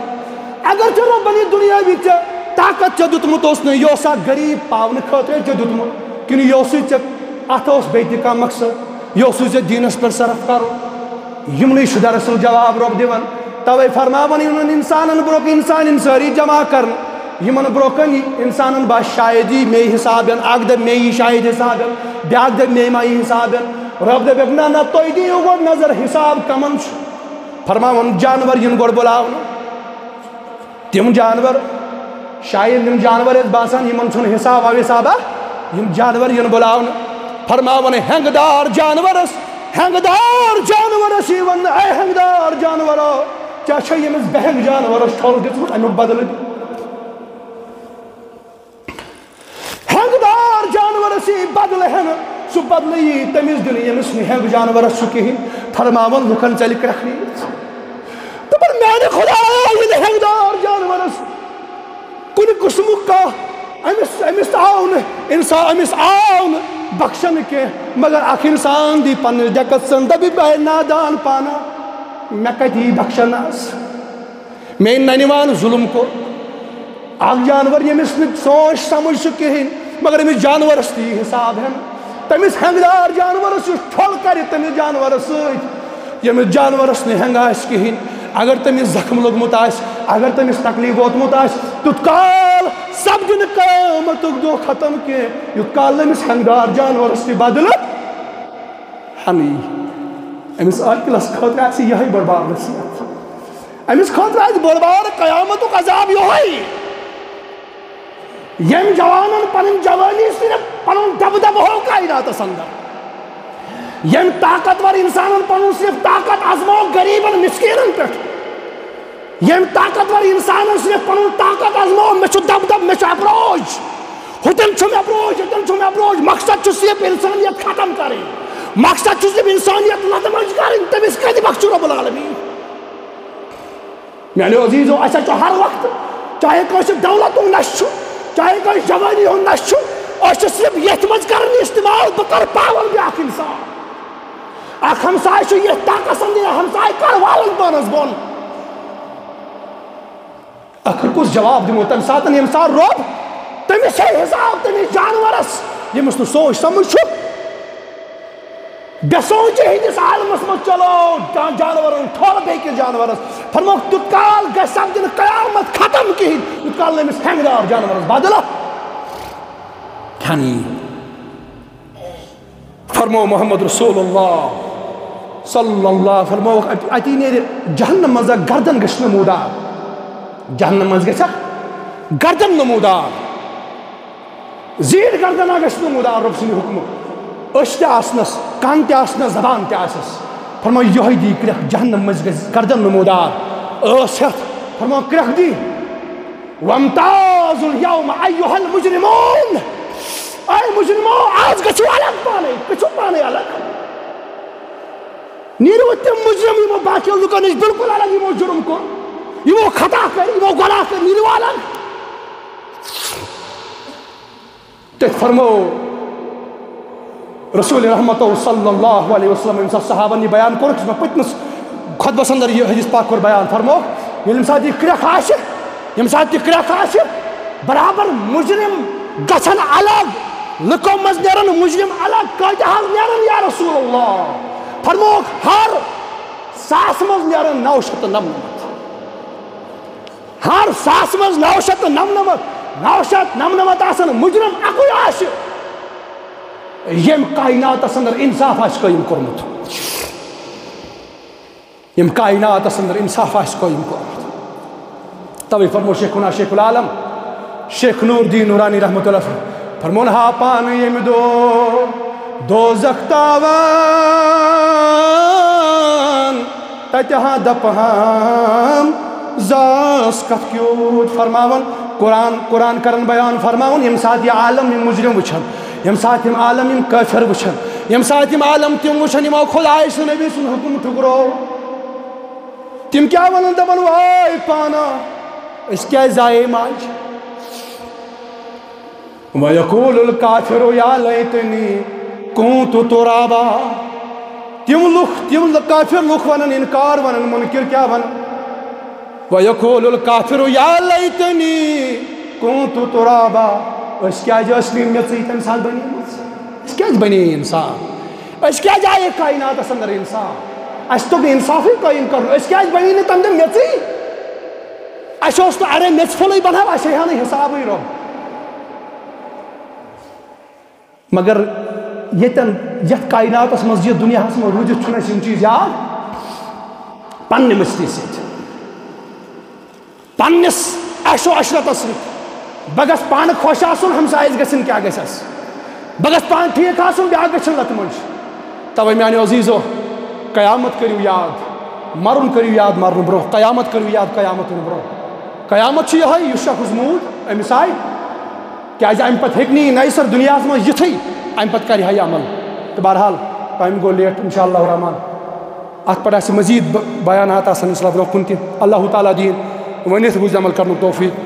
اگر ژےٚ رۄبن یہِ دُنیاوی ژےٚ طاقت ژےٚ دیُتمُت اوس نہٕ یہِ اوسا غریٖب پاونہٕ خٲطرٕ ژےٚ دیُتمُت کِنہٕ یہِ اوسُے ژےٚ اتھ اوس بیٚیہِ تہِ کانٛہہ مقصد یہِ اوسُے ژےٚ دیٖنس پٮ۪ٹھ صرف کرُن یِمنٕے چھُ دراصل جواب رۄب دِوان توے فرماون یِمن انسانن برونٛہہ کَنۍ انسان سٲری جمع کرنہٕ یِمن برونٛہہ کَنۍ انسانن باسہِ شاید یی مے حساب اکھ دپہِ مے یی شاید حساب بیاکھ دپہِ مے ما یی حساب رۄب دپیکھ نہ نہ تُہۍ دِیِو گۄڈٕ نظر حساب کمن چھُ فرماون جانور یِن گۄڈٕ بُلاونہٕ تِم جانور شاید یِم جانور ٲسۍ باسان یِمن چھُنہٕ حسابا وِسابا یِم جانور یِن بُلاونہٕ فرماون ہینٛگہٕ دار جانورس یی وننہٕ اے ہینٛگہٕ دار جانورو ژےٚ چھے ییٚمِس بہنٛگ جانورس ٹھۄل دِژمٕژ امیُک بدلہٕ ہینٛگہٕ دار جانورس یی بدلہٕ ہٮ۪نہٕ سُہ بدلہٕ یی تٔمِس دِنہٕ ییٚمِس نہٕ ہینٛگہٕ جانورس چھُ کِہیٖنۍ فرماون لُکن ژلہِ کرٛٮ۪کھنٕے دپن میانہِ خۄدایا یہِ نہٕ ہینٛگہٕ دار جانورس کُنہِ قٕسمُک کانٛہہ أمِس آو نہٕ أمِس آو نہٕ بخشنہٕ کینٛہہ مگر اکھ انسان دی پننِس ڈٮ۪کس سن دپہِ اے نادان پانا مےٚ کتہِ یی بخشنس میٛٲنۍ ننہِ ظُلم کوٚر اکھ جانور ییٚمِس نہٕ سونٛچ سمجھ چھُ کِہیٖنۍ مگر أمِس جانورس تہِ یی حساب ہٮ۪نہٕ تٔمِس ہینٛگہٕ دار جانورس یُس ٹھۄل کرِ تٔمِس جانورس سۭتۍ ییٚمِس جانورس نہٕ ہینٛگہٕ آسہِ کِہیٖنۍ اگر تٔمِس زخم لوٚگمُت آسہِ اگر تٔمِس تکلیٖف ووتمُت آسہِ تیُتھ کال سپدِ نہٕ قیامتُک دۄہ ختم کینٛہہ یُتھ کال نہٕ أمِس ہینٛگہٕ دار جانورس تہِ بدلہٕ ہنہٕ یی أمِس عٲقلس خٲطرٕ آسہِ یِہے بٔڑ بار نصیحت أمِس خٲطرٕ آسہِ بٔڑ بار قیامتُک عذاب یِہوے ییٚمۍ جوانن پنٕنۍ جوانی صرف پنُن دبدبہٕ ہوو کایناتس انٛدر ییٚمۍ طاقتور انسانن پنُن صرف طاقت آزموو غریٖبن مسکیٖنن پٮ۪ٹھ ییٚمۍ طاقتور انسانن صرف پنُن طاقت آزموو مےٚ چھُ دبدب مےٚ چھُ اپروچ ہُتٮ۪ن چھُم اپروچ ییٚتٮ۪ن چھُم اپروچ مقصد چھُ صرف انسانیت ختم کرٕنۍ مقصد چھُ صرف انسانیت لتمٕچ کرٕنۍ تٔمِس کتہِ بخشہِ رۄب العالمیٖن میانیو عزیٖزو اسہِ چھُ ہر وقتہٕ چاہے کٲنٛسہِ دولتُک نشہٕ چھُ چاہے کٲنٛسہِ جوانی ہُنٛد نشہٕ چھُ أسۍ چھِ صرف یتھ منٛز کران یہِ استعمال بہٕ کرٕ پاوَل بیاکھ انسان اکھ ہمساے چھُ یتھ طاقت سمجھان ہمساے کر والُن پانس بۄن ٲخٕر کُس جواب دِمو تمہِ ساتہٕ ییٚمہِ ساتہٕ رۄب تٔمِس ہے حساب تٔمِس جانورس ییٚمِس نہٕ سونٛچ سمجھ چھُ بے سونٛچہِ ہٕنٛدِس عالمس منٛز چلو جانورن ٹھۄل بیٚکِس جانورس فرموکھ تیُتھ کال گژھِ سپدِ نہٕ قیامت ختم کِہیٖنۍ یوٗت کال نہٕ أمِس ہینٛگہٕ دار جانورس بدلہٕ کھٮ۪نہٕ یی فرمو محمد رسول اللہ صلی اللہ فرموکھ اتی نیرِ جہنم منٛز اکھ گردن گژھِ نموٗدار جہنم منٛز گژھِ اکھ گردن نموٗدار زیٖٹھ گردنا گژھِ نموٗدار رۄب سٕنٛدِ حُکمہٕ أچھ تہِ آسنس کن تہِ آسنس زبان تہِ آسٮ۪س فرمو یِہوے دی کرٛٮ۪کھ جہنم منٛز گژھِ گردن نموٗدار ٲس ہٮ۪تھ فرمو کرٛٮ۪کھ دی وامتازُ اليوم ایُّہا المجرموٗن اے مجرمو آز گژھِو الگ پانے گژھِو پانے الگ نیٖرِو تِم مجرم یِمو باقیو لُکو نِش بِلکُل الگ یِمو جُرم کوٚر یِمو خطا کٔرۍ یِمو گۄناہ کٔرۍ نیٖرِو الگ تٔتھۍ فرمو رسول رحمتو صلی اللہ علیہ وسلم ییٚمہِ ساتہٕ صحابن یہِ بیان کوٚرُکھ یُس مےٚ پٔتمِس خۄطبس انٛدر یہِ حدیٖث پاک کوٚر بیان فرموکھ ییٚمہِ ساتہٕ یہِ کرٛٮ۪کھ آسہِ ییٚمہِ ساتہٕ یہِ کرٛٮ۪کھ آسہِ برابر مجرم گژھن الگ لُکو منٛز نیرن مجرم الگ کۭتیاہ حظ نیرن یا رسول اللہ فرموکھ ہر 100 منٛز نیرن 999 ہر 100 منٛز 999 آسن مجرم اکُے آسہِ ییٚمۍ کایناتس انٛدر انصاف آسہِ قٲیِم کوٚرمُت ییٚمۍ کایناتس انٛدر انصاف آسہِ قٲیِم کوٚرمُت توے فرمو شیخنا شیخ العالم شیخ نور الدین نورانی رحمۃ اللہ فرمون ہا پان ییٚمہِ دۄہ دوزخ تاوان تتہِ ہا دپہٕ ہم زاس کتھ کیُتھ فرماون قرآن کرن بیان فرماؤن یم سات یہ عالم یم مجرم وچھن یم سات یم عالم یم کافر وچھن یم سات یم عالم تم وچھن یمو خدائے سن نبی سن حکم ٹھکرو تم کیا ونن دپن واے پانا اس کیا زائے ماج وَيَقُولُ الْكَافِرُ يَا لَيْتَنِي كُنْتُ تُرَابًا تم کافر لُکھ ونن انکار ونن منکر کیا ونن وَيَقُولُ الْكَافِرُ يَا لَيْتَنِي كُنْتُ تُرَابًا اس کیا اصلی میژی تم سات بنی اس کیا بنی انسان اس کیا جائے کائنات اندر انسان اس تو انصافی قائم کرو اس کیا بنی نے تم میژی اس تو ارے میژ پھلے بنا اس ہے حساب ہی رو مگر یتن یت کائنات مز یہ دنیا میں روزت چھنا یم چیز یاد پنہ مستی ست پنس عشو عشرت ست بہ گھس پان خوش آسن ہمسایس گھن کیا گھس بہ گھس پان ٹھیک آسن بیاکھ گھن لت منش توے میانیو عزیزو قیامت کریو یاد مرن کریو یاد مرن برو قیامت کریو یاد قیامت برو قیامت یہ یہ شخص موت امس آئی کیا ام پتہ ہیکنی نیسر دنیا من یتھے ام پتہ کر یہ عمل تو بہرحال ٹائم گو لیٹ انشاءاللہ الرحمن ات پہ مزید بیانات آسان برو کن تہ اللہ تعالیٰ دین ونت بوز عمل کرن توفیق